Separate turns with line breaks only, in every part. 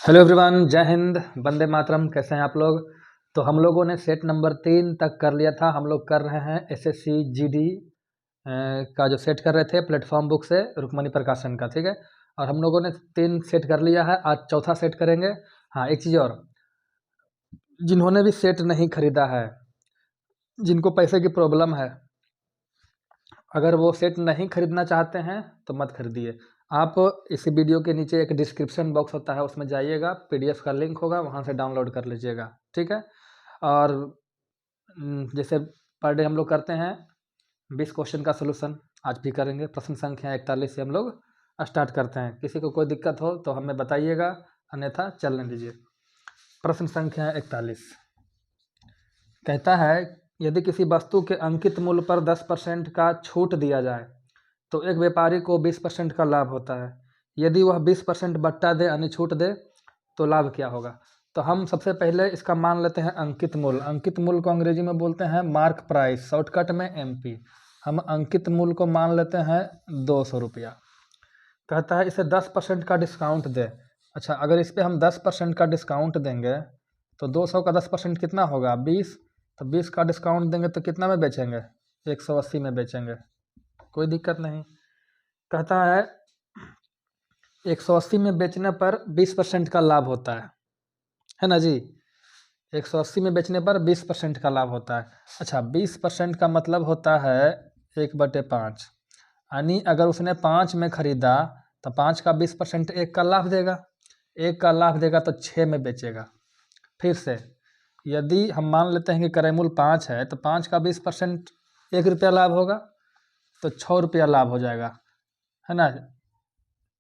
Hello everyone, जय हिंद, वंदे मातरम। कैसे हैं आप लोग? तो हम लोगों ने सेट नंबर 3 तक कर लिया था। हम लोग कर रहे हैं एसएससी जीडी का जो सेट कर रहे थे प्लेटफॉर्म बुक से, रुक्मणी प्रकाशन का। ठीक है, और हम लोगों ने 3 सेट कर लिया है। आज चौथा सेट करेंगे। हाँ, एक चीज़ और, जिन्होंने भी सेट नहीं खरीदा है, जिनको पैसे की प्रॉब्लम है, अगर वो सेट नहीं खरीदना चाहते हैं तो मत खरीदिए। आप इसी वीडियो के नीचे एक डिस्क्रिप्शन बॉक्स होता है, उसमें जाइएगा, पीडीएफ का लिंक होगा, वहाँ से डाउनलोड कर लीजिएगा। ठीक है, और जैसे पर डे हम लोग करते हैं 20 क्वेश्चन का सोल्यूशन, आज भी करेंगे। प्रश्न संख्या 41 से हम लोग स्टार्ट करते हैं। किसी को कोई दिक्कत हो तो हमें बताइएगा, अन्यथा चलने दीजिए। प्रश्न संख्या 41 कहता है, यदि किसी वस्तु के अंकित मूल्य पर 10% का छूट दिया जाए तो एक व्यापारी को 20% का लाभ होता है। यदि वह 20% बट्टा दे यानी छूट दे तो लाभ क्या होगा? तो हम सबसे पहले इसका मान लेते हैं अंकित मूल्य। अंकित मूल्य को अंग्रेजी में बोलते हैं मार्क प्राइस, शॉर्टकट में एमपी। हम अंकित मूल्य को मान लेते हैं 200 रुपया। कहता है इसे 10% का डिस्काउंट दे। अच्छा, अगर इस पर हम 10% का डिस्काउंट देंगे तो 200 का 10% कितना होगा? 20। तो 20 का डिस्काउंट देंगे तो कितना में बेचेंगे? 180 में बेचेंगे, कोई दिक्कत नहीं। कहता है 180 में बेचने पर 20% का लाभ होता है ना जी? 180 में बेचने पर 20% का लाभ होता है। अच्छा, 20% का मतलब होता है 1/5, यानी अगर उसने 5 में खरीदा तो 5 का 20% 1 का लाभ देगा। 1 का लाभ देगा तो 6 में बेचेगा। फिर से, यदि हम मान लेते हैं कि क्रय मूल्य 5 है तो 5 का 20% 1 रुपया लाभ होगा, तो 6 रुपया लाभ हो जाएगा, है ना?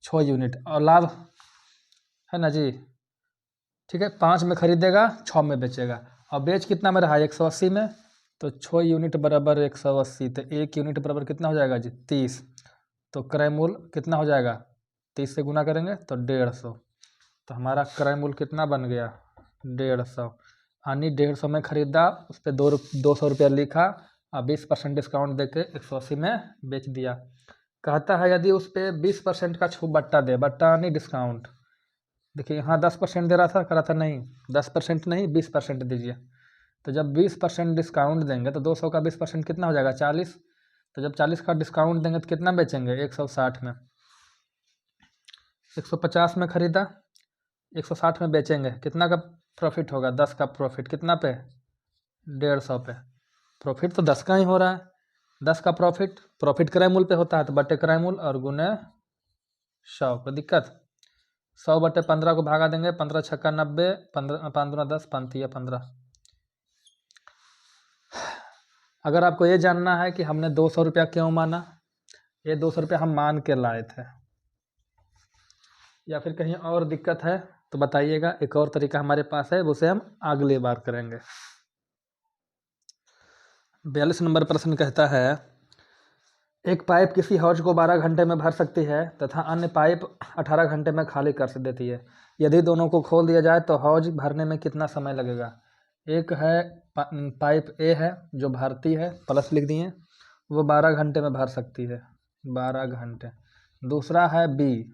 6 यूनिट और लाभ, है ना जी? ठीक है, 5 में खरीदेगा, 6 में बेचेगा, और बेच कितना में रहा? 180 में। तो 6 यूनिट बराबर 180, तो 1 यूनिट बराबर कितना हो जाएगा जी? 30। तो क्रय मूल्य कितना हो जाएगा? 30 से गुना करेंगे तो 150। तो हमारा क्रय मूल्य कितना बन गया? 150। यानी 150 में खरीदा, उस पर 200 रुपया लिखा और 20% डिस्काउंट देके 180 में बेच दिया। कहता है यदि उस पर 20% का छूट बट्टा दे, बट्टा यानी डिस्काउंट। देखिए यहाँ 10% दे रहा था, करा था नहीं, 10% नहीं 20% दीजिए। तो जब 20% डिस्काउंट देंगे तो 200 का 20% कितना हो जाएगा? 40। तो जब 40 का डिस्काउंट देंगे तो कितना बेचेंगे? 160 में। 150 में खरीदा, 160 में बेचेंगे, कितना का प्रॉफिट होगा? 10 का प्रॉफिट। कितना पे? 150 पे। प्रॉफिट तो 10 का ही हो रहा है। 10 का प्रॉफिट क्रय मूल्य पे होता है, तो बटे क्रय मूल्य और गुने 100। कोई दिक्कत? 100/15 को भागा देंगे, 15 छक्का 90, 15 5 दूना 10, 5 15। अगर आपको ये जानना है कि हमने 200 रुपया क्यों माना, ये 200 रुपया हम मान के लाए थे, या फिर कहीं और दिक्कत है तो बताइएगा। एक और तरीका हमारे पास है, उसे हम अगली बार करेंगे। 42 नंबर प्रश्न कहता है, एक पाइप किसी हौज को 12 घंटे में भर सकती है तथा अन्य पाइप 18 घंटे में खाली कर देती है। यदि दोनों को खोल दिया जाए तो हौज भरने में कितना समय लगेगा? एक है पाइप ए है जो भरती है, प्लस लिख दिए, वो 12 घंटे में भर सकती है, 12 घंटे। दूसरा है बी,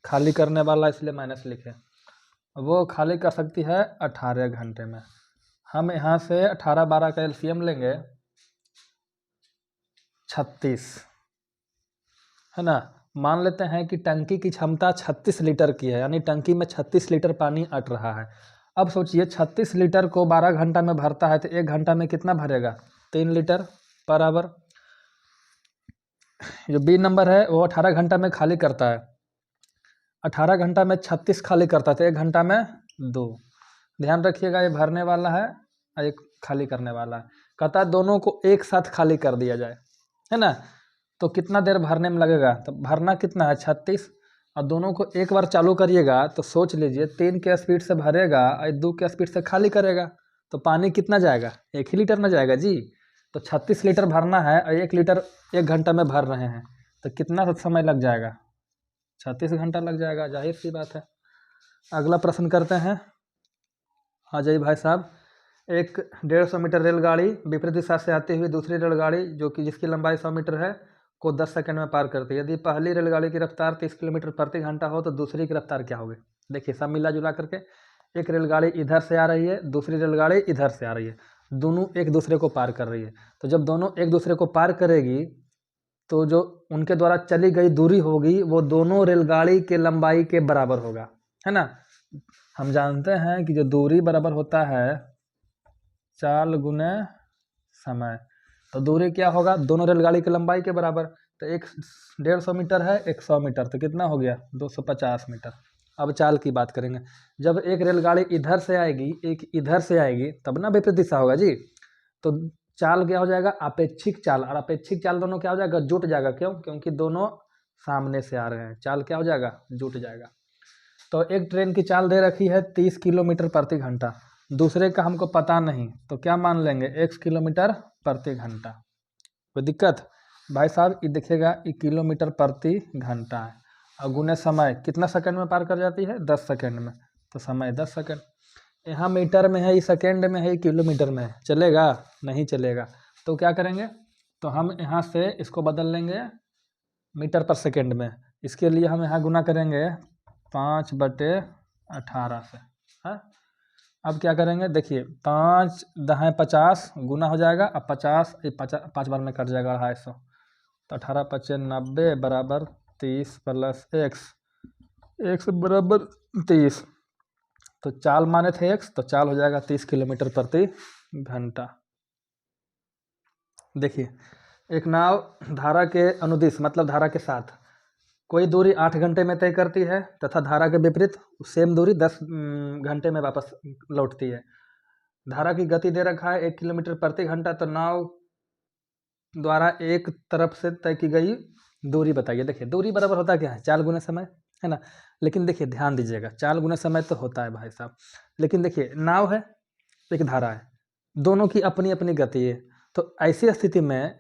खाली करने वाला, इसलिए माइनस लिखे, वो खाली कर सकती है 18 घंटे में। हम यहाँ से 18 12 का एलसीएम लेंगे, 36, है ना? मान लेते हैं कि टंकी की क्षमता 36 लीटर की है, यानी टंकी में 36 लीटर पानी अट रहा है। अब सोचिए 36 लीटर को 12 घंटा में भरता है तो 1 घंटा में कितना भरेगा? 3 लीटर बराबर। जो बी नंबर है वो 18 घंटा में खाली करता है, 18 घंटा में 36 खाली करता है तो 1 घंटा में 2। ध्यान रखिएगा, ये भरने वाला है और एक खाली करने वाला है। कहता है दोनों को एक साथ खाली कर दिया जाए, है ना? तो कितना देर भरने में लगेगा? तो भरना कितना है? 36, और दोनों को एक बार चालू करिएगा तो सोच लीजिए 3 के स्पीड से भरेगा और 2 के स्पीड से खाली करेगा, तो पानी कितना जाएगा? 1 ही लीटर ना जाएगा जी। तो 36 लीटर भरना है और 1 लीटर 1 घंटा में भर रहे हैं, तो कितना समय लग जाएगा? 36 घंटा लग जाएगा, जाहिर सी बात है। अगला प्रश्न करते हैं। आ जाइए भाई साहब। एक 150 मीटर रेलगाड़ी विपरीत दिशा से आती हुई दूसरी रेलगाड़ी जो कि जिसकी लंबाई 100 मीटर है को 10 सेकंड में पार करती है। यदि पहली रेलगाड़ी की रफ्तार 30 किलोमीटर प्रति घंटा हो तो दूसरी की रफ्तार क्या होगी? देखिए सब मिला जुला करके, एक रेलगाड़ी इधर से आ रही है, दूसरी रेलगाड़ी इधर से आ रही है, दोनों एक दूसरे को पार कर रही है। तो जब दोनों एक दूसरे को पार करेगी तो जो उनके द्वारा चली गई दूरी होगी वो दोनों रेलगाड़ी के लंबाई के बराबर होगा, है ना। हम जानते हैं कि जो दूरी बराबर होता है चाल गुने समय, तो दूरी क्या होगा, दोनों रेलगाड़ी की लंबाई के बराबर। तो एक 150 मीटर है, एक 100 मीटर, तो कितना हो गया 250 मीटर। अब चाल की बात करेंगे, जब एक रेलगाड़ी इधर से आएगी एक इधर से आएगी तब ना विपरीत दिशा होगा जी। तो चाल क्या हो जाएगा, अपेक्षिक चाल, और अपेक्षिक चाल दोनों क्या हो जाएगा, जुट जाएगा। क्यों, क्योंकि दोनों सामने से आ रहे हैं, चाल क्या हो जाएगा, जुट जाएगा। तो एक ट्रेन की चाल दे रखी है 30 किलोमीटर प्रति घंटा, दूसरे का हमको पता नहीं, तो क्या मान लेंगे, x किलोमीटर प्रति घंटा। कोई दिक्कत भाई साहब, ये दिखेगा ये किलोमीटर प्रति घंटा है, और गुने समय कितना सेकंड में पार कर जाती है, 10 सेकंड में, तो समय 10 सेकंड। यहाँ मीटर में है, ये सेकंड में है, ये किलोमीटर में है, चलेगा नहीं चलेगा। तो क्या करेंगे, तो हम यहाँ से इसको बदल लेंगे मीटर पर सेकंड में। इसके लिए हम यहाँ गुना करेंगे 5/18 से, है। अब क्या करेंगे, देखिए 5 दहाई 50 गुना हो जाएगा, अब 50 5 बार में कट जाएगा 250, तो 18×5 = 90 बराबर 30 प्लस x बराबर 30। तो चाल माने थे x, तो चाल हो जाएगा 30 किलोमीटर प्रति घंटा। देखिए एक नाव धारा के अनुदिश मतलब धारा के साथ कोई दूरी 8 घंटे में तय करती है तथा धारा के विपरीत सेम दूरी 10 घंटे में वापस लौटती है। धारा की गति दे रखा है 1 किलोमीटर प्रति घंटा, तो नाव द्वारा एक तरफ से तय की गई दूरी बताइए। देखिए दूरी बराबर होता क्या है, चाल गुने समय, है ना। लेकिन देखिए ध्यान दीजिएगा, चाल गुने समय तो होता है भाई साहब, लेकिन देखिए नाव है एक धारा है, दोनों की अपनी अपनी गति है। तो ऐसी स्थिति में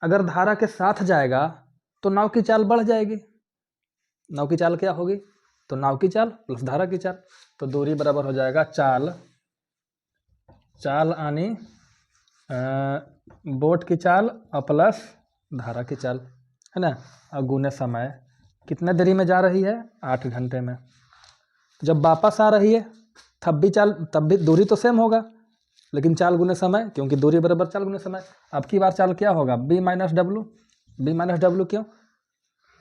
अगर धारा के साथ जाएगा तो नाव की चाल बढ़ जाएगी। नाव की चाल क्या होगी, तो नाव की चाल प्लस धारा की चाल, तो दूरी बराबर हो जाएगा चाल आनी बोट की चाल और प्लस धारा की चाल, है ना। और गुने समय, कितने देरी में जा रही है, 8 घंटे में। जब वापस आ रही है तब भी दूरी तो सेम होगा, लेकिन चाल गुने समय, क्योंकि दूरी बराबर चाल गुने समय। अब की बार चाल क्या होगा, b - w। क्यों,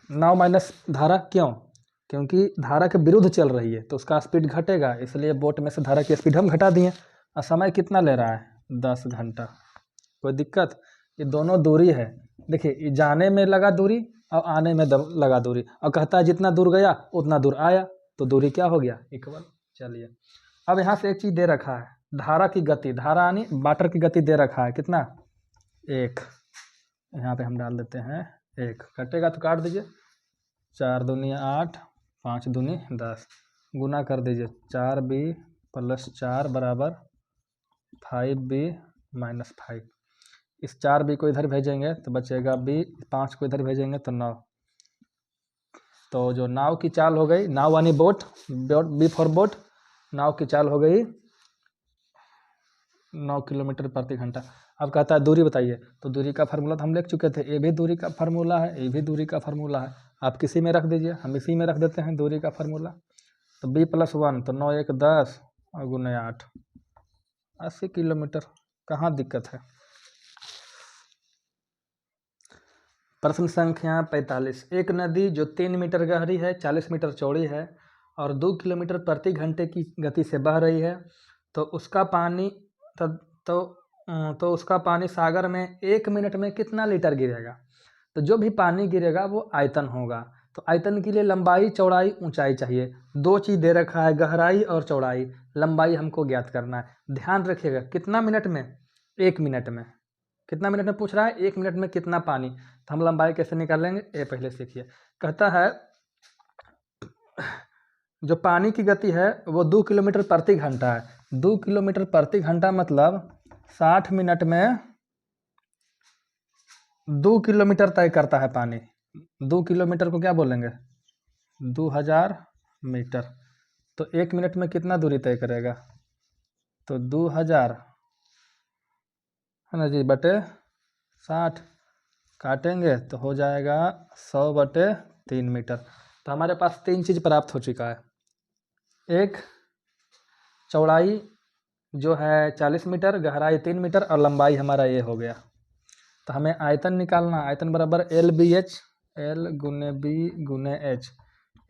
नाव माइनस धारा, क्यों, क्योंकि धारा के विरुद्ध चल रही है तो उसका स्पीड घटेगा, इसलिए बोट में से धारा की स्पीड हम घटा दिए। और समय कितना ले रहा है, 10 घंटा। कोई दिक्कत, ये दोनों दूरी है। देखिए ये जाने में लगा दूरी और आने में लगा दूरी, और कहता है जितना दूर गया उतना दूर आया, तो दूरी क्या हो गया, इक्वल। चलिए अब यहाँ से एक चीज़ दे रखा है, धारा की गति, धारा यानी वाटर की गति दे रखा है, कितना, 1। यहाँ पे हम डाल देते हैं 1, कटेगा तो काट दीजिए, 4 दूनी 8, 5 दूनी 10, गुना कर दीजिए 4b + 4 बराबर 5b - 5। इस 4b को इधर भेजेंगे तो बचेगा b, 5 को इधर भेजेंगे तो 9। तो जो नाव की चाल हो गई, नाव यानी बोट, बी फॉर बोट, नाव की चाल हो गई 9 किलोमीटर प्रति घंटा। अब कहता है दूरी बताइए, तो दूरी का फार्मूला तो हम लिख चुके थे, ये भी दूरी का फार्मूला है, ये भी दूरी का फार्मूला है, आप किसी में रख दीजिए, हम इसी में रख देते हैं दूरी का फार्मूला। तो b + 1, तो 9 × 1 = 10 और गुने 8, 80 किलोमीटर। कहाँ दिक्कत है। प्रश्न संख्या 45, एक नदी जो 3 मीटर गहरी है, 40 मीटर चौड़ी है और 2 किलोमीटर प्रति घंटे की गति से बह रही है, तो उसका पानी सागर में 1 मिनट में कितना लीटर गिरेगा। तो जो भी पानी गिरेगा वो आयतन होगा, तो आयतन के लिए लंबाई, चौड़ाई, ऊंचाई चाहिए। 2 चीज़ दे रखा है, गहराई और चौड़ाई। लंबाई हमको ज्ञात करना है। ध्यान रखिएगा, कितना मिनट में, 1 मिनट में। कितना मिनट में पूछ रहा है, 1 मिनट में कितना पानी, तो हम लंबाई कैसे निकालेंगे, ये पहले सीखिए। कहता है जो पानी की गति है वो 2 किलोमीटर प्रति घंटा है। 2 किलोमीटर प्रति घंटा मतलब 60 मिनट में 2 किलोमीटर तय करता है पानी। 2 किलोमीटर को क्या बोलेंगे, 2000 मीटर। तो 1 मिनट में कितना दूरी तय करेगा, तो 2000, है ना जी, बटे 60, काटेंगे तो हो जाएगा 100/3 मीटर। तो हमारे पास 3 चीज़ प्राप्त हो चुका है। एक चौड़ाई जो है 40 मीटर, गहराई 3 मीटर और लंबाई हमारा ये हो गया। तो हमें आयतन निकालना, आयतन बराबर एल बी एच, एल गुने बी गुने एच।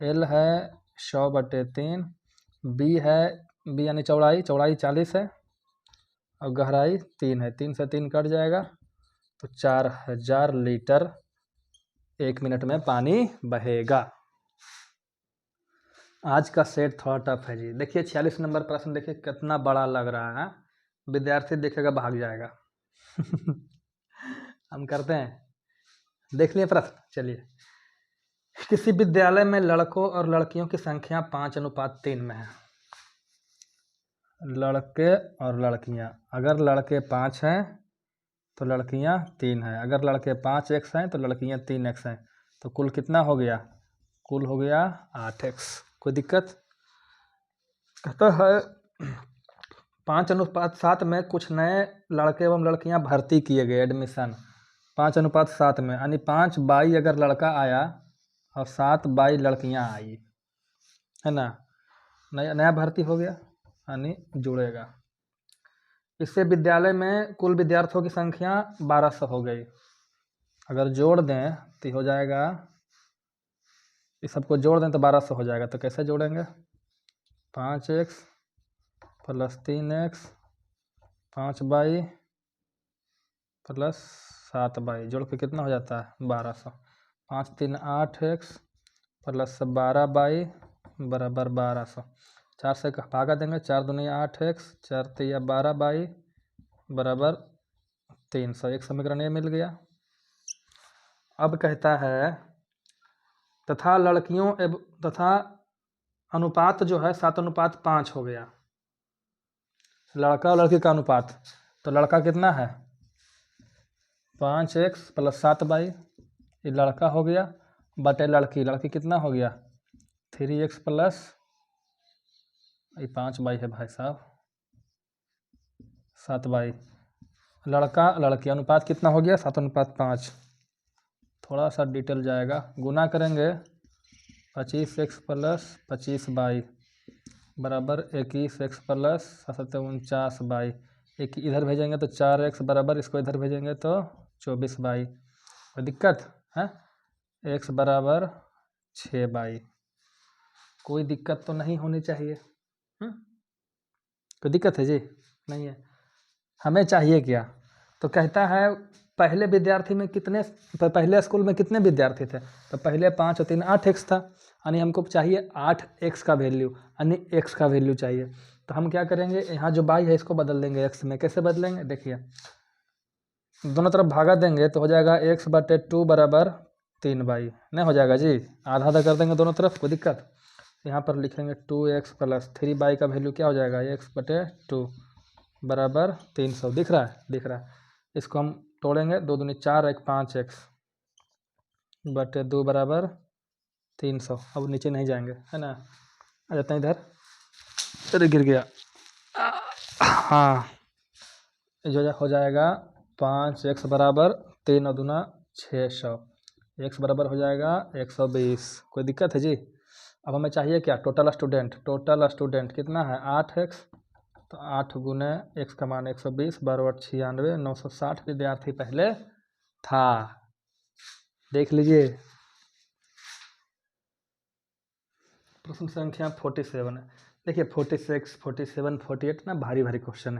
एल है 100/3, बी है, बी यानी चौड़ाई, चौड़ाई 40 है और गहराई 3 है, 3 से 3 कट जाएगा तो 4000 लीटर 1 मिनट में पानी बहेगा। आज का सेट थोड़ा टफ है जी। देखिए 46 नंबर प्रश्न, देखिए कितना बड़ा लग रहा है, विद्यार्थी देखेगा भाग जाएगा। हम करते हैं, देख लिए प्रश्न। चलिए, किसी विद्यालय में लड़कों और लड़कियों की संख्या 5:3 में है। लड़के और लड़कियां, अगर लड़के 5 हैं तो लड़कियां 3 हैं, अगर लड़के 5x हैं तो लड़कियां 3x हैं, तो कुल कितना हो गया? कुल हो गया 8x। कोई दिक्कत? कहता है 5:7 में कुछ नए लड़के एवं लड़कियां भर्ती किए गए, एडमिशन 5:7 में, यानी 5 बाई अगर लड़का आया और 7 बाई लड़कियां आई, है ना, नया भर्ती हो गया यानी जुड़ेगा। इससे विद्यालय में कुल विद्यार्थियों की संख्या 1200 हो गई। अगर जोड़ दें तो हो जाएगा, इस सबको जोड़ दें तो 1200 हो जाएगा। तो कैसे जोड़ेंगे? 5x + 3x 5 बाई + 7 बाई, जोड़ के कितना हो जाता है? 1200। 5 3 8x + 12 बाई बराबर 1200। 4 से भागा देंगे, 4 दूनी 8x, 4 तिया 12 बाई बराबर 300। एक समीकरण ये मिल गया। अब कहता है तथा लड़कियों तथा अनुपात जो है 7:5 हो गया, लड़का और लड़की का अनुपात। तो लड़का कितना है? 5x + 7 बाई, ये लड़का हो गया, बटे लड़की, लड़की कितना हो गया? 3x + ये 5 बाई है भाई साहब, 7 बाई। लड़का लड़की अनुपात कितना हो गया? 7:5। थोड़ा सा डिटेल जाएगा, गुना करेंगे 25x + 25 बाई बराबर 21x + 7 बाई। एक इधर भेजेंगे तो 4x बराबर, इसको इधर भेजेंगे तो 24 बाई। कोई दिक्कत है? x बराबर 6 बाई। कोई दिक्कत तो नहीं होनी चाहिए। कोई दिक्कत है जी? नहीं है। हमें चाहिए क्या? तो कहता है पहले विद्यार्थी में कितने, पहले स्कूल में कितने विद्यार्थी थे? तो पहले 5 और 3 8x था, यानी हमको चाहिए 8x का वैल्यू, यानी x का वैल्यू चाहिए। तो हम क्या करेंगे, यहाँ जो बाई है इसको बदल देंगे x में। कैसे बदलेंगे? देखिए, दोनों तरफ भागा देंगे तो हो जाएगा x/2 बराबर 3 बाई। नहीं हो जाएगा जी? आधा आधा कर देंगे दोनों तरफ, कोई दिक्कत? यहाँ पर लिखेंगे 2x + 3 बाई का वैल्यू क्या हो जाएगा? x/2 बराबर 300। दिख रहा है? दिख रहा है। इसको हम तोड़ेंगे, 2 दूनी 4, 1 5x बटे 2 बराबर 300। अब नीचे नहीं जाएंगे, है ना, आ जाते हैं इधर। अरे गिर गया। हाँ, जो हो जाएगा 5x बराबर 3 और दूना 600, x बराबर हो जाएगा 120। कोई दिक्कत है जी? अब हमें चाहिए क्या? Total student. टोटल स्टूडेंट कितना है? 8x, तो 8 गुने x का मान 120, 12 8 96, 960 विद्यार्थी पहले था। देख लीजिए, प्रश्न संख्या 47 है। देखिए 46, 47, 48 ना भारी भारी क्वेश्चन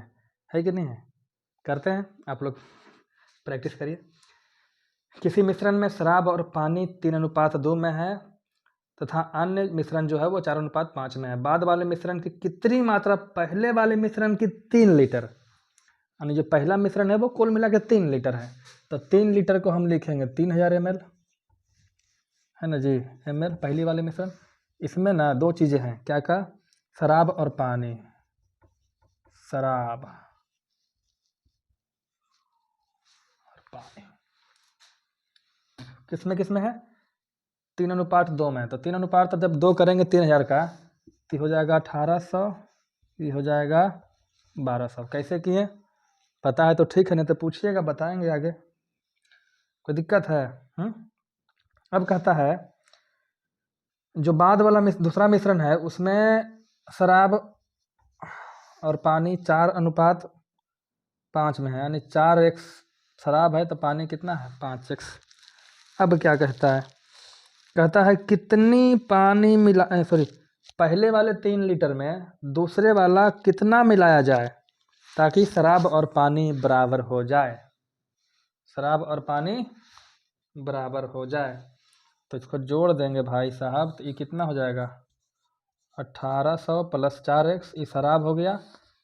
है कि नहीं है? करते हैं, आप लोग प्रैक्टिस करिए। किसी मिश्रण में शराब और पानी 3:2 में है तथा अन्य मिश्रण जो है वो 4:5 में है। बाद वाले मिश्रण की कितनी मात्रा पहले वाले मिश्रण की 3 लीटर, यानी जो पहला मिश्रण है वो कुल मिला के 3 लीटर है, तो 3 लीटर को हम लिखेंगे 3000 ml, है ना जी, ml पहली वाले मिश्रण। इसमें ना 2 चीज़ें हैं, क्या का? शराब और पानी। शराब और पानी किसमें किसमें है? 3:2 में। तो 3:2 जब 2 करेंगे 3000 का तो हो जाएगा 1800, ये हो जाएगा 1200। कैसे किए? पता है तो ठीक है, नहीं तो पूछिएगा, बताएंगे आगे। कोई दिक्कत है? अब कहता है जो बाद वाला दूसरा मिश्रण है उसमें शराब और पानी 4:5 में है, यानी 4x शराब है तो पानी कितना है 5x। अब क्या कहता है कितनी पानी पहले वाले 3 लीटर में दूसरे वाला कितना मिलाया जाए ताकि शराब और पानी बराबर हो जाए। शराब और पानी बराबर हो जाए तो इसको जोड़ देंगे भाई साहब, तो ये कितना हो जाएगा 1800 + 4x, ये शराब हो गया।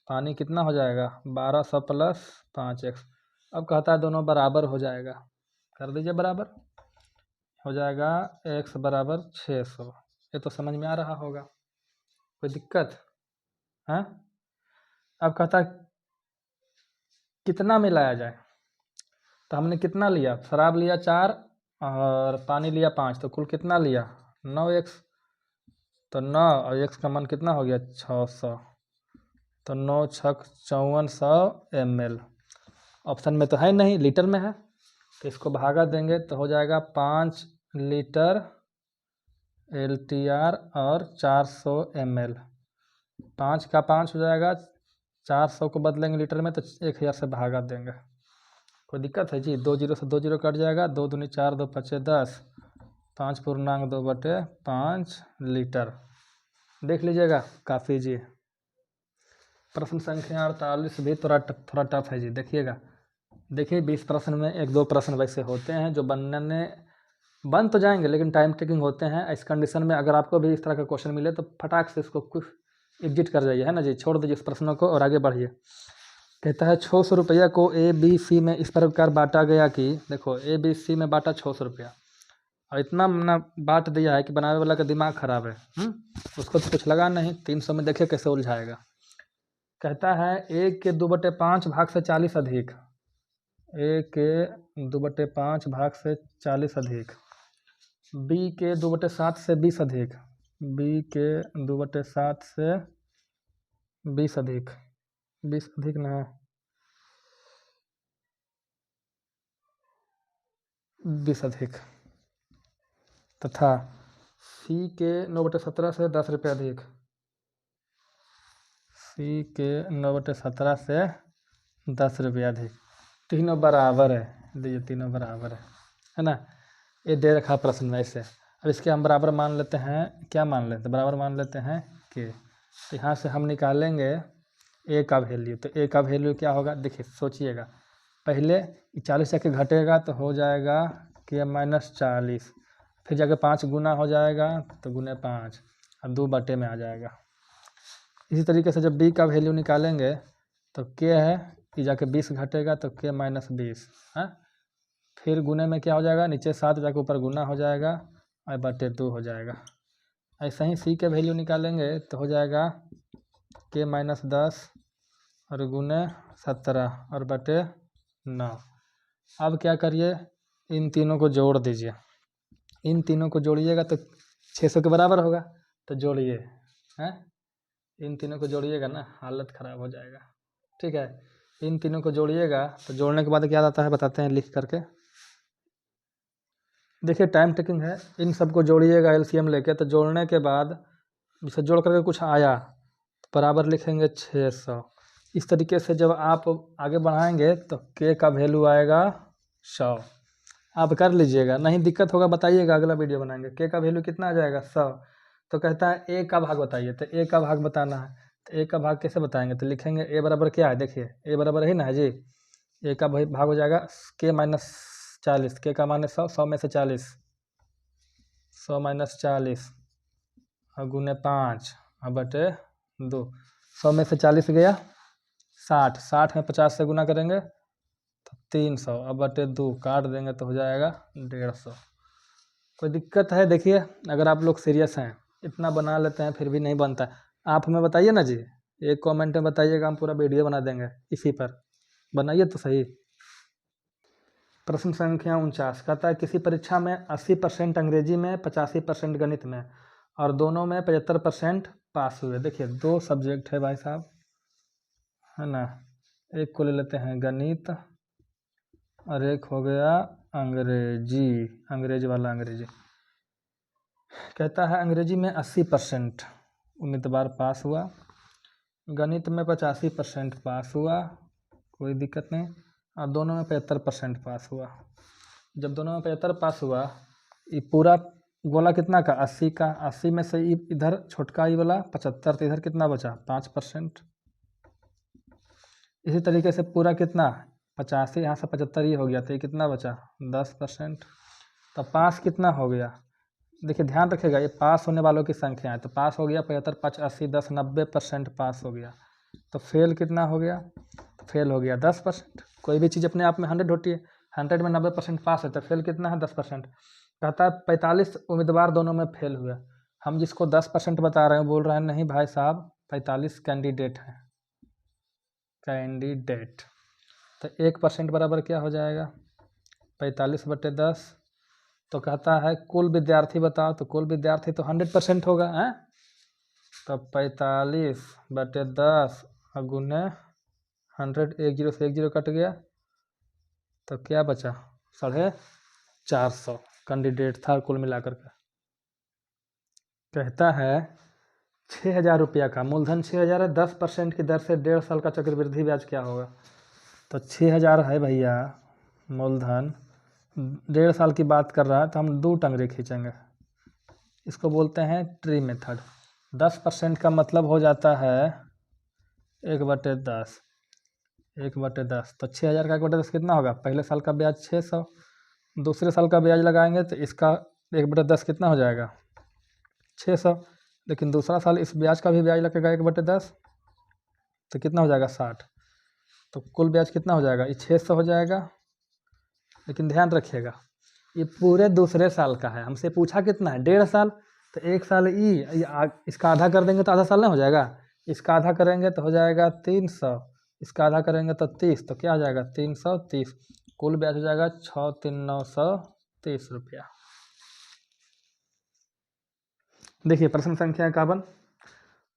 पानी कितना हो जाएगा 1200 + 5x। अब कहता है दोनों बराबर हो जाएगा, कर दीजिए बराबर, हो जाएगा x = 600। ये तो समझ में आ रहा होगा, कोई दिक्कत है? अब कहता है कितना मिलाया जाए, तो हमने कितना लिया, शराब लिया 4 और पानी लिया 5, तो कुल कितना लिया 9x। तो 9 और x का मान कितना हो गया 600, तो 9 × 6 = 5400 ml। ऑप्शन में तो है नहीं, लीटर में है, तो इसको भागा देंगे तो हो जाएगा 5 लीटर LTR और 400 ml। 5 का 5 हो जाएगा, 400 को बदलेंगे लीटर में तो 1000 से भागा देंगे। कोई दिक्कत है जी? 2 0 से 2 0 कट जाएगा, 2 दूनी 4, 2 5 10, 5/2/5 लीटर। देख लीजिएगा, काफ़ी जी। प्रश्न संख्या 48 भी थोड़ा टफ है जी, देखिएगा। देखिए 20 प्रश्न में 1-2 प्रश्न वैसे होते हैं जो बन तो जाएंगे लेकिन टाइम टेकिंग होते हैं। इस कंडीशन में अगर आपको भी इस तरह का क्वेश्चन मिले तो फटाक से इसको कुछ एग्जिट कर जाइए, है ना जी, छोड़ दीजिए इस प्रश्नों को और आगे बढ़िए। कहता है 600 रुपया को ABC में इस प्रकार बांटा गया कि, देखो ABC में बांटा 600 रुपया और इतना ना बांट दिया है कि बनाने वाला का दिमाग खराब है। उसको तो कुछ लगा नहीं, 300 में देखिए कैसे उलझाएगा। कहता है A के 2/5 भाग से 40 अधिक, A के 2/5 भाग से 40 अधिक, B के 2/7 से 20 अधिक, B के 2/7 से 20 अधिक, 20 अधिक ना 20 अधिक, तथा C के 9/17 से 10 रुपये अधिक, C के 9/17 से 10 रुपये अधिक। तीनों बराबर है, देखिए तीनों बराबर है ना। ये दे रखा प्रश्न में ऐसे। अब इसके हम बराबर मान लेते हैं, क्या मान लेते हैं, बराबर मान लेते हैं कि, तो यहाँ से हम निकालेंगे A का वैल्यू। तो A का वैल्यू क्या होगा, देखिए सोचिएगा, पहले 40 जाके घटेगा तो हो जाएगा K - 40, फिर जाके 5 गुना हो जाएगा तो गुने 5 और 2 बटे में आ जाएगा। इसी तरीके से जब B का वैल्यू निकालेंगे तो K है, ये जाके 20 घटेगा तो K - 20 है, फिर गुने में क्या हो जाएगा, नीचे 7 जाके ऊपर गुना हो जाएगा और बटे 2 हो जाएगा। ऐसे ही C के वैल्यू निकालेंगे तो हो जाएगा K - 10 और गुने 17 और बटे 9। अब क्या करिए, इन तीनों को जोड़ दीजिए, इन तीनों को जोड़िएगा तो 600 के बराबर होगा, तो जोड़िए हैं, इन तीनों को जोड़िएगा ना, हालत ख़राब हो जाएगा। ठीक है, इन तीनों को जोड़िएगा तो जोड़ने के बाद क्या आता है बताते हैं लिख करके। देखिए टाइम टेकिंग है, इन सबको जोड़िएगा LCM लेके, तो जोड़ने के बाद इसे जोड़ करके कुछ आया तो बराबर लिखेंगे 600। इस तरीके से जब आप आगे बढ़ाएंगे तो K का वैल्यू आएगा 100। आप कर लीजिएगा, नहीं दिक्कत होगा बताइएगा, अगला वीडियो बनाएंगे। K का वैल्यू कितना आ जाएगा 100। तो कहता है A का भाग बताइए, तो A का भाग बताना है, तो A का भाग कैसे बताएंगे, तो लिखेंगे A बराबर क्या है, देखिए A बराबर है ना है जी, A का भाग हो जाएगा K - 40, K का मान है 100, 100 में से 40, 100 - 40 और गुने 5 और बटे 2। 100 में से 40 गया 60, 60 में 50 से गुना करेंगे तो 300 और बटे 2 काट देंगे तो हो जाएगा 150। कोई दिक्कत है? देखिए अगर आप लोग सीरियस हैं, इतना बना लेते हैं फिर भी नहीं बनता, आप हमें बताइए ना जी, एक कमेंट में बताइएगा, हम पूरा वीडियो बना देंगे इसी पर, बनाइए तो सही। प्रश्न संख्या 49 कहता है किसी परीक्षा में 80% अंग्रेजी में, 85% गणित में और दोनों में 75% पास हुए। देखिए 2 सब्जेक्ट है भाई साहब, है ना, एक को ले लेते हैं गणित और एक हो गया अंग्रेजी, अंग्रेजी वाला अंग्रेजी। कहता है अंग्रेजी में 80%, उम्मीदवार पास हुआ। गणित में 85% पास हुआ, कोई दिक्कत नहीं। और दोनों में 75% पास हुआ। जब दोनों में 75 पास हुआ, ये पूरा गोला कितना का 80 का, 80 में से इधर छोटका ई वाला 75, तो इधर कितना बचा 5%। इसी तरीके से पूरा कितना 85, यहाँ से 75 ये हो गया, तो ये कितना बचा 10%। तो पास कितना हो गया, देखिए ध्यान रखिएगा, ये पास होने वालों की संख्या है। तो पास हो गया 75, 5, 80, 10, 90% पास हो गया। तो फेल कितना हो गया, फेल हो गया 10%। कोई भी चीज़ अपने आप में 100 होती है, 100 में 90% पास है, तो फेल कितना है 10%। कहता है 45 उम्मीदवार दोनों में फेल हुए। हम जिसको 10% बता रहे हैं बोल रहे हैं नहीं भाई साहब 45 कैंडिडेट हैं, कैंडिडेट। तो 1% बराबर क्या हो जाएगा 45/10। तो कहता है कुल विद्यार्थी बताओ, तो कुल विद्यार्थी तो 100% होगा है। तो 45/10 गुने 100, 1 0 से 1 0 कट गया, तो क्या बचा 450 कैंडिडेट था कुल मिलाकर के। कहता है 6,000 रुपया का मूलधन 6,000 है, 10% की दर से 1.5 साल का चक्रवृद्धि ब्याज क्या होगा। तो 6,000 है भैया मूलधन, 1.5 साल की बात कर रहा है, तो हम 2 टंगरे खींचेंगे। इसको बोलते हैं ट्री मेथड। 10% का मतलब हो जाता है 1/10, 1/10। तो 6,000 का 1/10 कितना होगा, पहले साल का ब्याज 600, दूसरे साल का ब्याज लगाएंगे तो इसका 1/10 कितना हो जाएगा 600। लेकिन दूसरा साल इस ब्याज का भी ब्याज लगेगा 1/10, तो कितना हो जाएगा 60। तो कुल ब्याज कितना हो जाएगा, ये 600 हो जाएगा। लेकिन ध्यान रखिएगा ये पूरे दूसरे साल का है, हमसे पूछा कितना है 1.5 साल। तो 1 साल इसका आधा कर देंगे तो आधा साल नहीं हो जाएगा, इसका आधा करेंगे तो हो जाएगा 300, इसका आधा करेंगे तो 30, तो क्या हो जाएगा 330। कुल ब्याज हो जाएगा 6,330 रुपया। देखिए प्रश्न संख्या 51,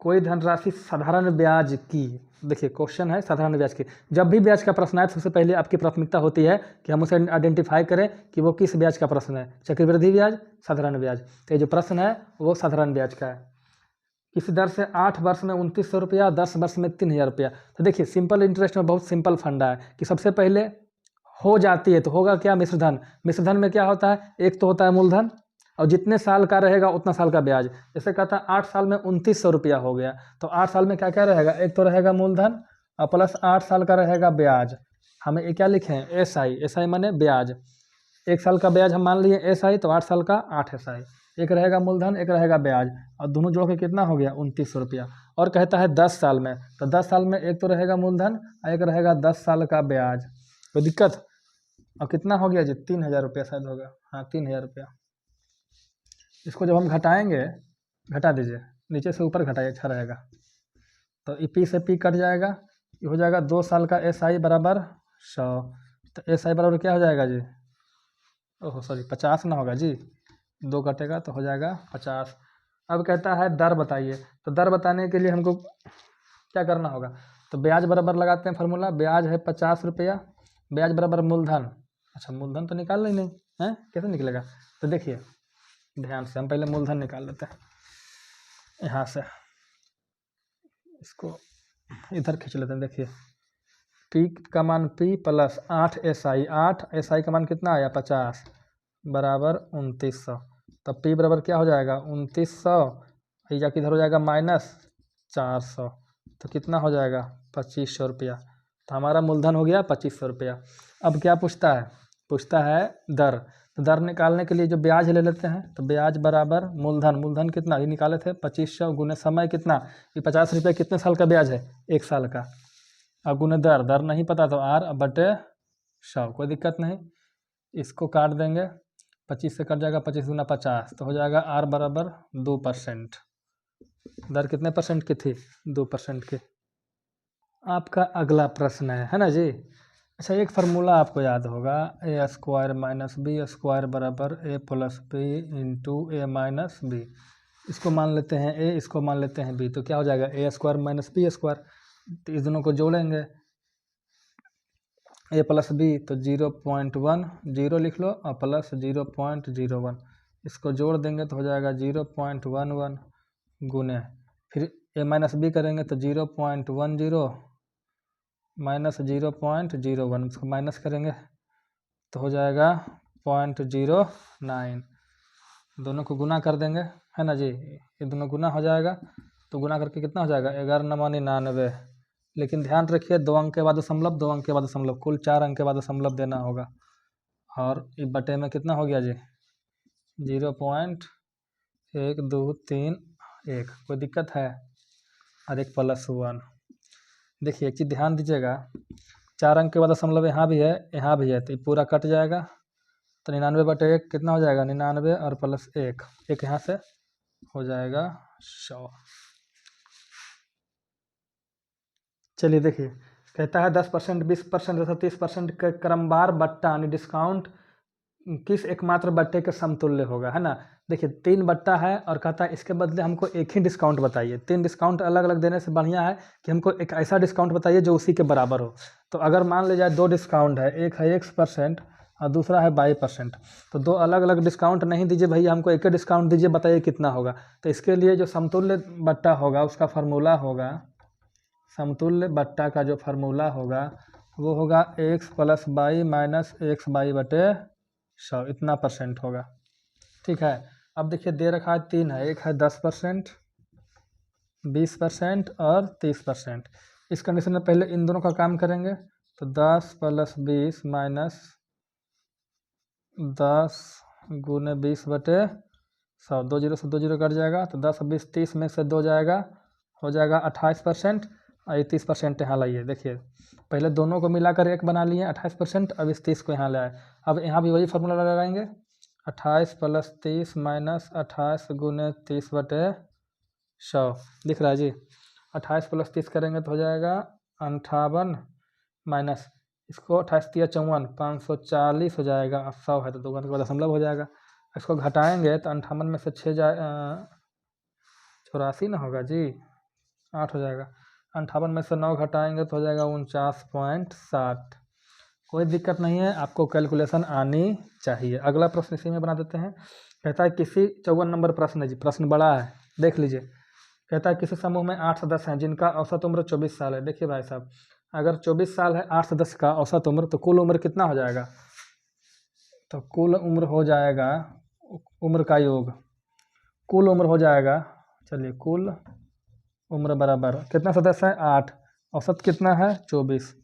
कोई धनराशि साधारण ब्याज की, देखिए क्वेश्चन है साधारण ब्याज की। जब भी ब्याज का प्रश्न आए सबसे पहले आपकी प्राथमिकता होती है कि हम उसे आइडेंटिफाई करें कि वो किस ब्याज का प्रश्न है, चक्रवृद्धि ब्याज, साधारण ब्याज। तो ये जो प्रश्न है वो साधारण ब्याज का है। किसी दर से 8 वर्ष में 2,900 रुपया, 10 वर्ष में 3,000 रुपया। तो देखिए सिंपल इंटरेस्ट में बहुत सिंपल फंडा है कि सबसे पहले हो जाती है तो होगा क्या मिश्रधन। मिश्रधन में क्या होता है, एक तो होता है मूलधन और जितने साल का रहेगा उतना साल का ब्याज। जैसे कहता है 8 साल में 2,900 रुपया हो गया, तो 8 साल में क्या क्या रहेगा, एक तो रहेगा मूलधन और प्लस 8 साल का रहेगा ब्याज। हमें ये क्या लिखे हैं SI, SI माने ब्याज। 1 साल का ब्याज हम मान लिए SI, तो 8 साल का 8 SI। एक रहेगा मूलधन एक रहेगा ब्याज, और दोनों जोड़ के कितना हो गया 2,900 रुपया। और कहता है 10 साल में, तो 10 साल में एक तो रहेगा मूलधन और एक रहेगा 10 साल का ब्याज। कोई दिक्कत। और कितना हो गया जी 3,000 रुपया शायद होगा, हाँ 3,000 रुपया। इसको जब हम घटाएंगे, घटा दीजिए नीचे से ऊपर घटाइए, अच्छा रहेगा। तो P से P कट जाएगा, ये हो जाएगा 2 साल का SI बराबर 100। तो SI बराबर क्या हो जाएगा जी, ओहो सॉरी 50 ना होगा जी, 2 कटेगा तो हो जाएगा 50। अब कहता है दर बताइए, तो दर बताने के लिए हमको क्या करना होगा, तो ब्याज बराबर लगाते हैं फार्मूला, ब्याज है 50 रुपया, ब्याज बराबर मूलधन। अच्छा मूलधन तो निकाल नहीं है, कैसे निकलेगा। तो देखिए ध्यान से हम पहले मूलधन निकाल लेते हैं, यहाँ से इसको इधर खींच लेते हैं। देखिए P का मान P प्लस 8 SI, 8 SI का मान कितना आया 50 बराबर 2,900। तब P बराबर क्या हो जाएगा 2,900, या किधर हो जाएगा -400, तो कितना हो जाएगा 2,500 रुपया। तो हमारा मूलधन हो गया 2,500 रुपया। अब क्या पूछता है, पूछता है दर। तो दर निकालने के लिए जो ब्याज ले लेते हैं, तो ब्याज बराबर मूलधन, मूलधन कितना ये निकाले थे 2,500 गुने समय कितना, ये 50 रुपये कितने साल का ब्याज है 1 साल का। अब गुने दर, दर नहीं पता तो R/100, कोई दिक्कत नहीं। इसको काट देंगे, 25 से कट जाएगा, 25 गुना 50 तो हो जाएगा R बराबर 2%। दर कितने परसेंट की थी 2% की। आपका अगला प्रश्न है ना जी। अच्छा एक फार्मूला आपको याद होगा, A² माइनस B² बराबर A plus B into A minus B। इसको मान लेते हैं A, इसको मान लेते हैं B, तो क्या हो जाएगा A² माइनस B²। तो इस दोनों को जोड़ेंगे, A प्लस B तो 0.1, 0 लिख लो और प्लस 0.01, इसको जोड़ देंगे तो हो जाएगा 0.11 गुने फिर a माइनस बी करेंगे तो 0.10 माइनस 0.01, इसको माइनस करेंगे तो हो जाएगा 0.09। दोनों को गुना कर देंगे, है ना जी, ये दोनों गुना हो जाएगा तो गुना करके कितना हो जाएगा 11×99। लेकिन ध्यान रखिए 2 अंक के बाद दशमलव, 2 अंक के बाद दशमलव, कुल 4 अंक के बाद दशमलव देना होगा। और ये बटे में कितना हो गया जी 0.1231। कोई दिक्कत है? और एक +1। देखिए एक चीज़ ध्यान दीजिएगा, 4 अंक के बाद दशमलव यहाँ भी है, यहाँ भी है, तो ये पूरा कट जाएगा तो 99/1 कितना हो जाएगा 99 और +1, एक यहाँ से हो जाएगा 100। चलिए देखिए, कहता है 10%, 20% तथा 30% के क्रमवार बट्टा यानी डिस्काउंट किस एकमात्र बट्टे के समतुल्य होगा, है ना। देखिए 3 बट्टा है और कहता है इसके बदले हमको एक ही डिस्काउंट बताइए। 3 डिस्काउंट अलग अलग देने से बढ़िया है कि हमको एक ऐसा डिस्काउंट बताइए जो उसी के बराबर हो। तो अगर मान लिया जाए 2 डिस्काउंट है, एक है X% और दूसरा है Y%, तो 2 अलग अलग डिस्काउंट नहीं दीजिए भैया, हमको एक ही डिस्काउंट दीजिए, बताइए कितना होगा। तो इसके लिए जो समतुल्य बट्टा होगा उसका फार्मूला होगा, समतुल्य बट्टा का जो फार्मूला होगा वो होगा X + Y माइनस XY/100, इतना % होगा। ठीक है, अब देखिए दे रखा है 3 है, एक है 10%, 20% और 30%। इस कंडीशन में पहले इन दोनों का काम करेंगे तो 10 + 20 माइनस 10 × 20/100, 2 0 से 2 0 कट जाएगा तो 10 और 20 30 में से 2 जाएगा, हो जाएगा 28%। और ये 30% यहाँ लाइए, देखिए पहले दोनों को मिलाकर एक बना लिए 28%, अब इस 30 को यहाँ लाए। अब यहाँ भी वही फार्मूला लगाएंगे, 28 + 30 माइनस 28 × 30/100, दिख रहा है जी। 28 + 30 करेंगे तो हो जाएगा 58 माइनस इसको 28 × 3 = 54, 540 हो जाएगा। अब 100 है तो 2 के बाद दशमलव हो जाएगा। इसको घटाएंगे तो 58 में से 6 84 ना होगा जी, 8 हो जाएगा। 58 में से 9 घटाएंगे तो हो जाएगा 49.7। कोई दिक्कत नहीं है, आपको कैलकुलेशन आनी चाहिए। अगला प्रश्न इसी में बना देते हैं। कहता है किसी 54 नंबर प्रश्न है जी, प्रश्न बड़ा है, देख लीजिए। कहता है किसी समूह में 8 सदस्य हैं जिनका औसत उम्र 24 साल है। देखिए भाई साहब, अगर 24 साल है 8 सदस्य का औसत उम्र, तो कुल उम्र कितना हो जाएगा? तो कुल उम्र हो जाएगा, उम्र का योग, कुल उम्र हो जाएगा, चलिए कुल उम्र बराबर कितना सदस्य है 8, औसत कितना है 24,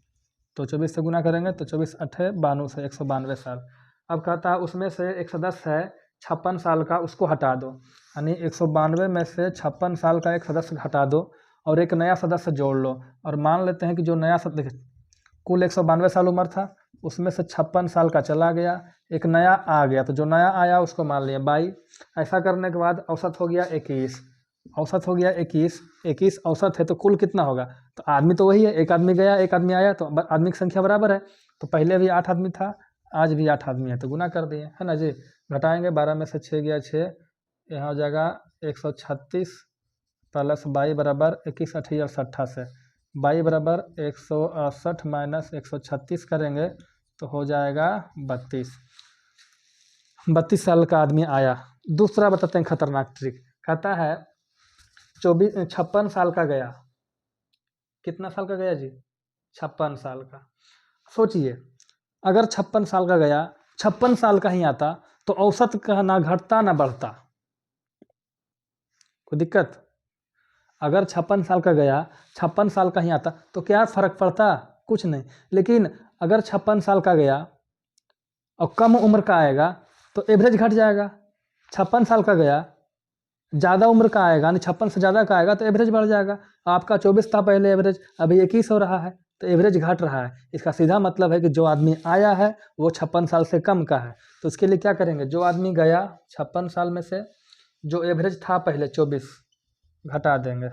तो 24 से गुना करेंगे तो 24 8 92 से 192 साल। अब कहता है उसमें से एक सदस्य है 56 साल का, उसको हटा दो, यानी 192 में से 56 साल का एक सदस्य हटा दो और एक नया सदस्य जोड़ लो। और मान लेते हैं कि जो नया सदस्य, कुल 192 साल उम्र था, उसमें से 56 साल का चला गया, एक नया आ गया, तो जो नया आया उसको मान लिया 22। ऐसा करने के बाद औसत हो गया 21, औसत हो गया 21 औसत है, तो कुल कितना होगा? तो आदमी तो वही है, एक आदमी गया एक आदमी आया, तो आदमी की संख्या बराबर है। तो पहले भी 8 आदमी था, आज भी 8 आदमी है, तो गुना कर दिए, है ना जी। घटाएंगे, 12 में से 6 गया 6, यहाँ हो जाएगा 136 + 22 बराबर 21 8 से 22 बराबर 168 माइनस 136 करेंगे तो हो जाएगा 32। 32 साल का आदमी आया। दूसरा बताते हैं खतरनाक ट्रिक। कहता है 56 साल का गया, कितना साल का गया जी 56 साल का। सोचिए अगर 56 साल का गया, 56 साल का ही आता तो औसत का ना घटता ना बढ़ता, कोई दिक्कत? अगर 56 साल का गया, 56 साल का ही आता तो क्या फर्क पड़ता? कुछ नहीं। लेकिन अगर 56 साल का गया और कम उम्र का आएगा तो एवरेज घट जाएगा। 56 साल का गया, ज़्यादा उम्र का आएगा, यानी 56 से ज़्यादा का आएगा तो एवरेज बढ़ जाएगा। आपका 24 था पहले एवरेज, अभी 21 हो रहा है, तो एवरेज घट रहा है। इसका सीधा मतलब है कि जो आदमी आया है वो 56 साल से कम का है। तो इसके लिए क्या करेंगे, जो आदमी गया 56 साल में से जो एवरेज था पहले 24 घटा देंगे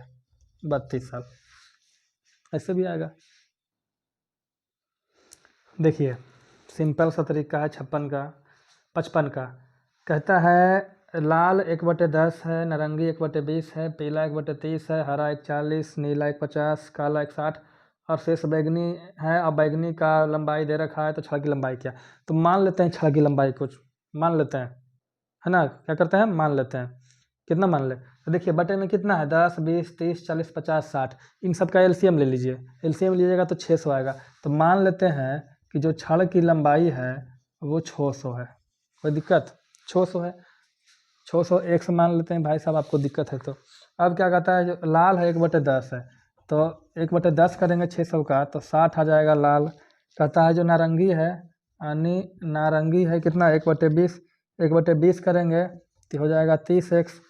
32 साल, ऐसे भी आएगा। देखिए सिंपल सा तरीका है 55 का। कहता है लाल 1/10 है, नारंगी 1/20 है, पीला 1/30 है, हरा 1/40, नीला 1/50, काला 1/60 और शेष बैगनी है। और बैगनी का लंबाई दे रखा है, तो छड़ की लंबाई क्या? तो मान लेते हैं छड़ की लंबाई कुछ मान लेते हैं, है ना। क्या करते हैं, मान लेते हैं, कितना मान ले, तो देखिए बटे में कितना है 10, 20, 30, 40, 50, 60, इन सब का एलसीएम ले लीजिए। एलसीएम लीजिएगा तो 600 आएगा। तो मान लेते हैं कि जो छड़ की लंबाई है वो 600 है। कोई दिक्कत? 600 है, 600 x मान लेते हैं भाई साहब, आपको दिक्कत है तो। अब क्या कहता है, जो लाल है 1/10 है, तो 1/10 करेंगे 600 का तो 60 आ जाएगा लाल। कहता है जो नारंगी है, यानी नारंगी है कितना 1/20, 1/20 करेंगे तो हो जाएगा 30x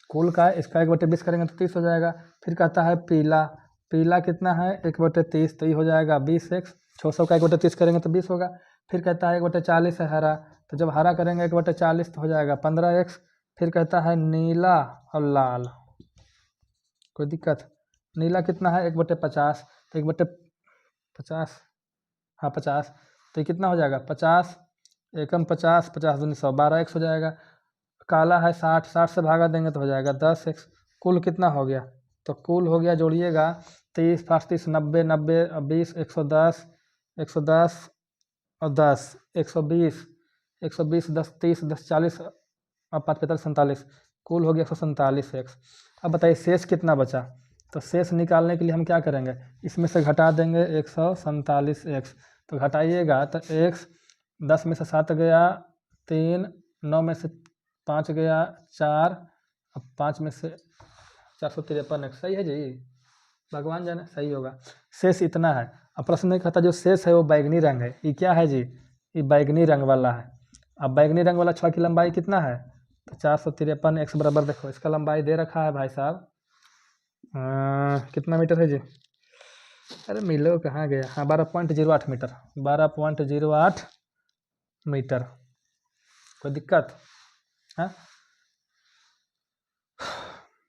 कुल का, इसका 1/20 करेंगे तो 30 हो जाएगा। फिर कहता है पीला, पीला कितना है 1/30, तो ये हो जाएगा 20x, 600 का 1/30 करेंगे तो 20 होगा। फिर कहता है 1/40 है हरा, तो जब हरा करेंगे 1/40 तो हो जाएगा 15x। फिर कहता है नीला और लाल, कोई दिक्कत? नीला कितना है 1/50, तो 1/50, हाँ 50, तो ये कितना हो जाएगा 50 एकम 50, 50 दूनी 100, 12x हो जाएगा। काला है 60, 60 से भागा देंगे तो हो जाएगा 10x। कुल कितना हो गया? तो कुल हो गया, जोड़िएगा 30, 5, 30, 90, 90, 20, 110, 110 और 10, 120, 120, 10, 30, 10, 40 और 5, 45, 47, कुल हो गया 147x। अब बताइए शेष कितना बचा? तो शेष निकालने के लिए हम क्या करेंगे, इसमें से घटा देंगे 147x। तो घटाइएगा तो x 10 में से 7 गया 3, 9 में से 5 गया 4, अब 5 में से 453x। सही है जी, भगवान जाने सही होगा। शेष इतना है। अब प्रश्न में कहता जो शेष है वो बैगनी रंग है। ये क्या है जी? ये बैगनी रंग वाला है। अब बैगनी रंग वाला छड़ की लंबाई कितना है? तो 453x बराबर, देखो इसका लंबाई दे रखा है भाई साहब, कितना मीटर है जी? अरे मिलो कहाँ गया, हाँ 12.08 मीटर, 12.08 मीटर। कोई दिक्कत? हाँ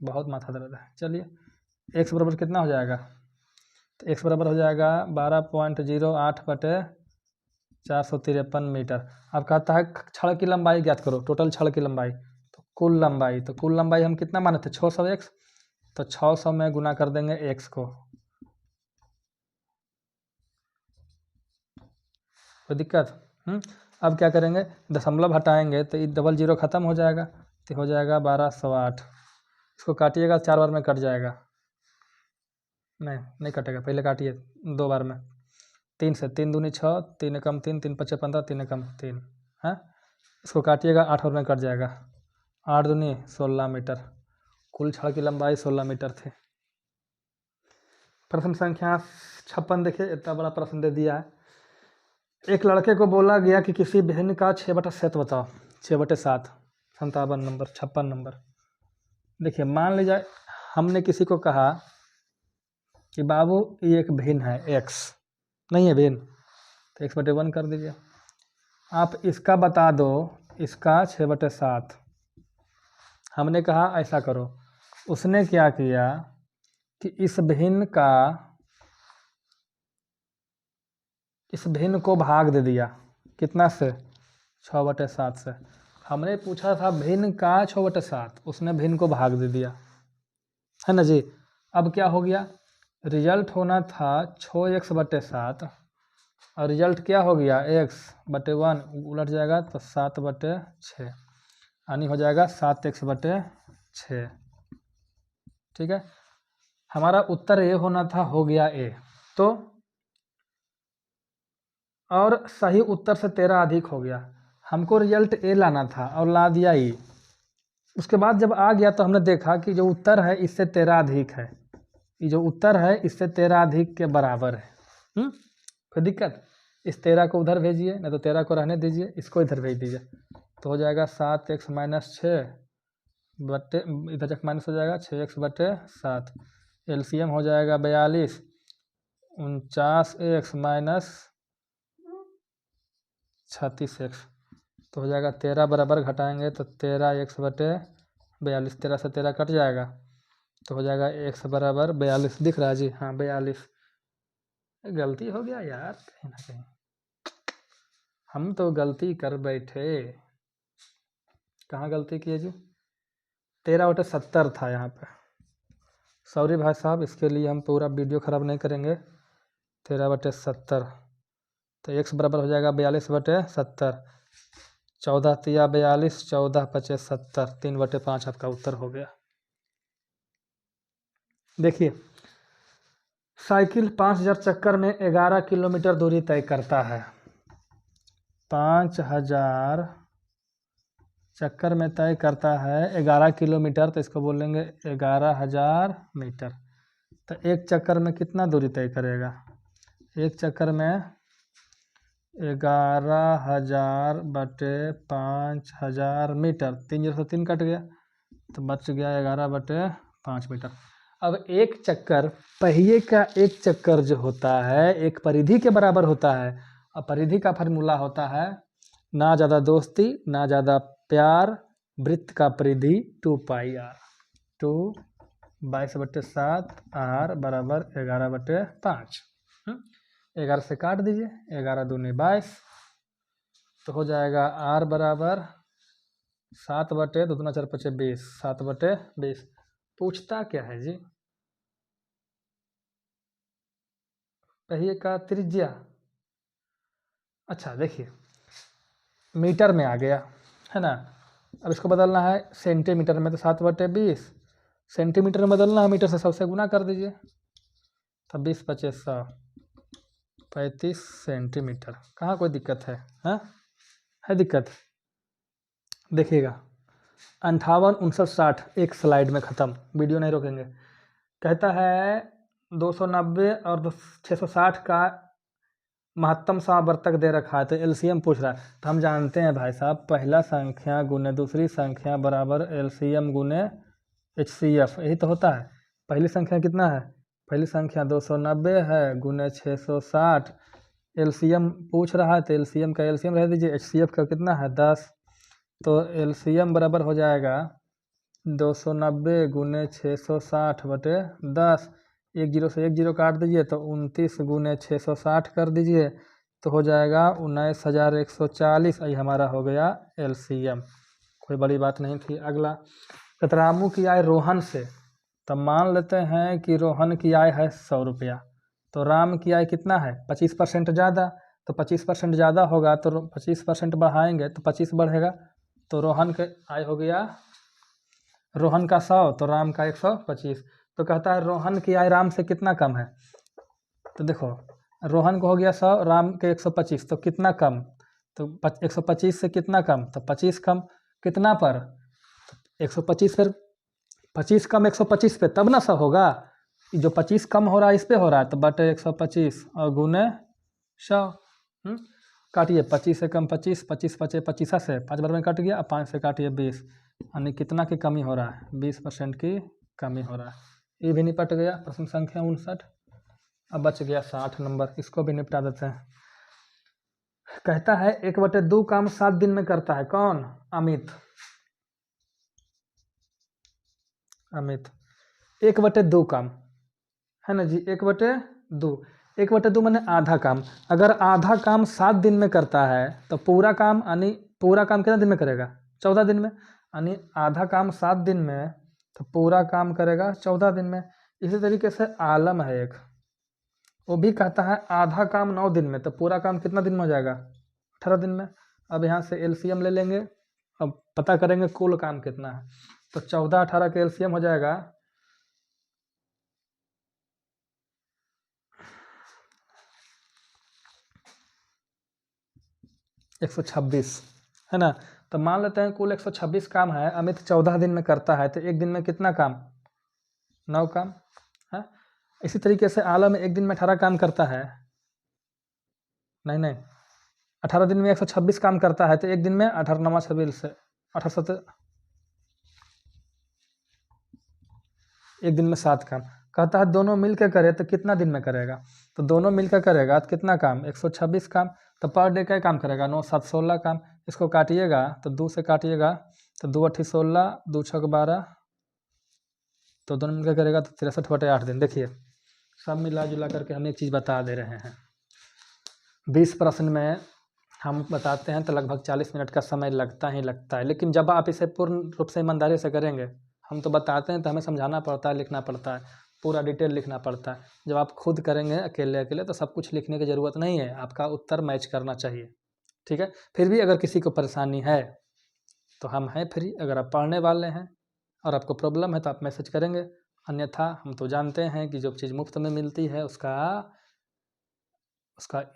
बहुत माथा दर्द है। चलिए x बराबर कितना हो जाएगा? तो x बराबर हो जाएगा 12.08 बटे 453 मीटर। अब कहता है छड़ की लंबाई ज्ञात करो, टोटल छड़ की लंबाई, तो कुल लंबाई, तो कुल लंबाई हम कितना माने थे 600x, तो 600 में गुना कर देंगे x को। कोई दिक्कत? अब क्या करेंगे, दशमलव हटाएंगे तो ये डबल जीरो खत्म हो जाएगा, तो हो जाएगा 1208। इसको काटिएगा 4 बार में कट जाएगा, नहीं कटेगा, पहले काटिए 2 बार में। 3 से 3 दूनी 6, 3 एकम 3, 3 पचे 15, 3 एकम 3 है। इसको काटिएगा 8 बार में कट जाएगा, 8 दूनी 16 मीटर। कुल छड़ की लंबाई 16 मीटर थी। प्रश्न संख्या 56 देखिए, इतना बड़ा प्रश्न दे दिया है। एक लड़के को बोला गया कि किसी भिन्न का 6/7 बताओ, 6/7, 57 नंबर, 56 नंबर। देखिए मान लीजिए हमने किसी को कहा कि बाबू ये एक भिन्न है x, नहीं है भिन्न, तो x/1 कर दीजिए। आप इसका बता दो, इसका 6/7। हमने कहा ऐसा करो, उसने क्या किया कि इस भिन्न को भाग दे दिया, कितना से? 6/7 से। हमने पूछा था भिन्न का 6/7, उसने भिन्न को भाग दे दिया, है ना जी। अब क्या हो गया, रिजल्ट होना था 6x/7 और रिजल्ट क्या हो गया x/1, उलट जाएगा तो 7/6, यानी हो जाएगा 7x/6। ठीक है, हमारा उत्तर ए होना था, हो गया ए। तो और सही उत्तर से 13 अधिक हो गया। हमको रिजल्ट ए लाना था और ला दिया ई। उसके बाद जब आ गया तो हमने देखा कि जो उत्तर है इससे 13 अधिक है, ये जो उत्तर है इससे 13 अधिक के बराबर है। कोई दिक्कत? इस 13 को उधर भेजिए, नहीं तो 13 को रहने दीजिए, इसको इधर भेज दीजिए, तो हो जाएगा 7x-6 बटे, इधर तक माइनस हो जाएगा 6x/7। एलसीएम हो जाएगा 42, 49x माइनस 36x, तो हो जाएगा 13 बराबर, घटाएंगे तो 13x/42, 13 से 13 कट जाएगा, तो हो जाएगा x बराबर 42। दिख रहा है जी? हाँ 42। गलती हो गया यार कहीं ना कहीं, हम तो गलती कर बैठे। कहाँ गलती किए जी? 13/70 था यहाँ पे। सॉरी भाई साहब, इसके लिए हम पूरा वीडियो ख़राब नहीं करेंगे। 13/70, तो x बराबर हो जाएगा 42/70, 14 तिया 42, 14 पचे 70, 3/5 आपका उत्तर हो गया। देखिए, साइकिल 5000 चक्कर में 11 किलोमीटर दूरी तय करता है। 5000 चक्कर में तय करता है 11 किलोमीटर, तो इसको बोलेंगे 11,000 मीटर। तो एक चक्कर में कितना दूरी तय करेगा? एक चक्कर में 11,000 बटे 5,000 मीटर। 3 0 से 3 कट गया, तो बच गया 11 बटे 5 मीटर। अब एक चक्कर, पहिए का एक चक्कर जो होता है एक परिधि के बराबर होता है, और परिधि का फार्मूला होता है ना ज़्यादा दोस्ती ना ज़्यादा प्यार, वृत्त का परिधि 2πr। 2 22/7 r बराबर 11/5। 11 से काट दीजिए, 11 दूनी 22, तो हो जाएगा r बराबर 7/2 दूना 4 5 20, 7/20। पूछता क्या है जी? पहिए का त्रिज्या। अच्छा देखिए, मीटर में आ गया है ना, अब इसको बदलना है सेंटीमीटर में, तो 7/20। सेंटीमीटर में बदलना है, मीटर से 100 से गुना कर दीजिए, तो 20 25 100, 35 सेंटीमीटर। कहाँ कोई दिक्कत है? हाँ है दिक्कत? देखिएगा, 58 59 60 एक स्लाइड में ख़त्म, वीडियो नहीं रोकेंगे। कहता है 290 और 660 का महत्तम समावर्तक दे रखा है, तो एलसीएम पूछ रहा है। तो हम जानते हैं भाई साहब, पहला संख्या गुने दूसरी संख्या बराबर एलसीएम गुने एचसीएफ, यही तो होता है। पहली संख्या कितना है? पहली संख्या 290 है गुने 660। एलसीएम पूछ रहा है, तो एलसीएम का एलसीएम रह दीजिए, एचसीएफ का कितना है 10, तो एलसीएम बराबर हो जाएगा 290 गुने 660 बटे 10। 1 0 से 1 0 काट दीजिए, तो 29 गुने 660 कर दीजिए, तो हो जाएगा 19,140। यही हमारा हो गया एलसीएम, कोई बड़ी बात नहीं थी। अगला, रामू की आय रोहन से, तो मान लेते हैं कि रोहन की आय है 100 रुपया, तो राम की आय कितना है? 25% ज़्यादा, तो 25% ज़्यादा होगा तो 25% बढ़ाएंगे तो 25 बढ़ेगा, तो रोहन के आय हो गया, रोहन का 100 तो राम का 125। तो कहता है रोहन की आय राम से कितना कम है? तो देखो, रोहन को हो गया 100, राम के 125, तो कितना कम? तो 125 से कितना कम? तो 25 कम। कितना पर? 125 फिर 25 कम 125 पे तब ना 100 होगा। जो 25 कम हो रहा है इस पे हो रहा है, तो बटे 125 और गुने 100। काटिए, 25 से कम 25, 25 बचे 25 से 5 बार में कट गया, 5 से काटिए 20, यानी कितना की कमी हो रहा है? 20% की कमी हो रहा है। ये भी निपट गया प्रश्न संख्या 59। अब बच गया 60 नंबर, इसको भी निपटा देते हैं। कहता है 1/2 काम 7 दिन में करता है, कौन? अमित। अमित 1/2 काम है ना जी, 1/2। 1/2 मैंने आधा काम। अगर आधा काम 7 दिन में करता है तो पूरा काम, यानी पूरा काम कितना दिन में करेगा? 14 दिन में। यानी आधा काम 7 दिन में, तो पूरा काम करेगा 14 दिन में। इसी तरीके से आलम है एक, वो भी कहता है आधा काम 9 दिन में, तो पूरा काम कितना दिन में हो जाएगा? 18 दिन में। अब यहाँ से एलसीएम ले लेंगे, अब पता करेंगे कुल काम कितना है, तो 14 18 का एलसीएम हो जाएगा 126, है ना। तो मान लेते हैं कुल 126 काम है, अमित 14 दिन में करता है, तो एक दिन में कितना काम? 9 काम है। इसी तरीके से आलम एक दिन में 18 काम करता है, नहीं 18 दिन में 126 काम करता है, तो एक दिन में 18 9 26 से 18 एक दिन में 7 काम। कहता है दोनों मिलकर करे तो कितना दिन में करेगा? तो दोनों मिलकर करेगा तो कितना काम? 126 काम। तो पर डे क्या काम करेगा? 9 7 16 काम। इसको काटिएगा तो 2 से काटिएगा तो 2 8 16, 2 6 12, तो दोनों मिलकर करेगा तो 63/8 दिन। देखिए, सब मिला जुला करके हम एक चीज़ बता दे रहे हैं। 20 प्रश्न में हम बताते हैं तो लगभग 40 मिनट का समय लगता ही लगता है, लेकिन जब आप इसे पूर्ण रूप से ईमानदारी से करेंगे, हम तो बताते हैं तो हमें समझाना पड़ता है, लिखना पड़ता है, पूरा डिटेल लिखना पड़ता है। जब आप खुद करेंगे अकेले अकेले तो सब कुछ लिखने की ज़रूरत नहीं है, आपका उत्तर मैच करना चाहिए, ठीक है। फिर भी अगर किसी को परेशानी है तो हम हैं फ्री, अगर आप पढ़ने वाले हैं और आपको प्रॉब्लम है तो आप मैसेज करेंगे, अन्यथा हम तो जानते हैं कि जो चीज़ मुफ्त में मिलती है उसका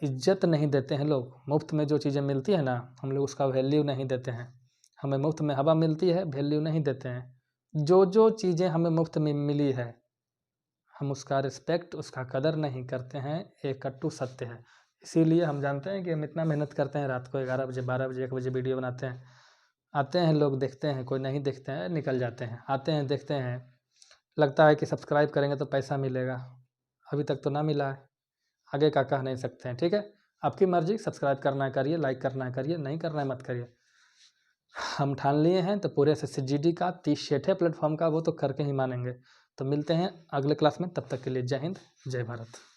इज्जत नहीं देते हैं लोग। मुफ्त में जो चीज़ें मिलती है ना, हम लोग उसका वैल्यू नहीं देते हैं। हमें मुफ्त में हवा मिलती है, वैल्यू नहीं देते हैं। जो चीज़ें हमें मुफ्त में मिली है, हम उसका रिस्पेक्ट, उसका कदर नहीं करते हैं। ये कट्टू सत्य है। इसीलिए हम जानते हैं कि हम इतना मेहनत करते हैं, रात को 11 बजे 12 बजे 1 बजे वीडियो बनाते हैं। आते हैं लोग, देखते हैं, कोई नहीं देखते हैं, निकल जाते हैं। आते हैं, देखते हैं, लगता है कि सब्सक्राइब करेंगे तो पैसा मिलेगा। अभी तक तो ना मिला है, आगे का कह नहीं सकते हैं। ठीक है, आपकी मर्जी, सब्सक्राइब करना है करिए, लाइक करना है करिए, नहीं करना है मत करिए। हम ठान लिए हैं तो पूरे SSC का 30 सेट है प्लेटफॉर्म का, वो तो करके ही मानेंगे। तो मिलते हैं अगले क्लास में, तब तक के लिए जय हिंद, जय भारत।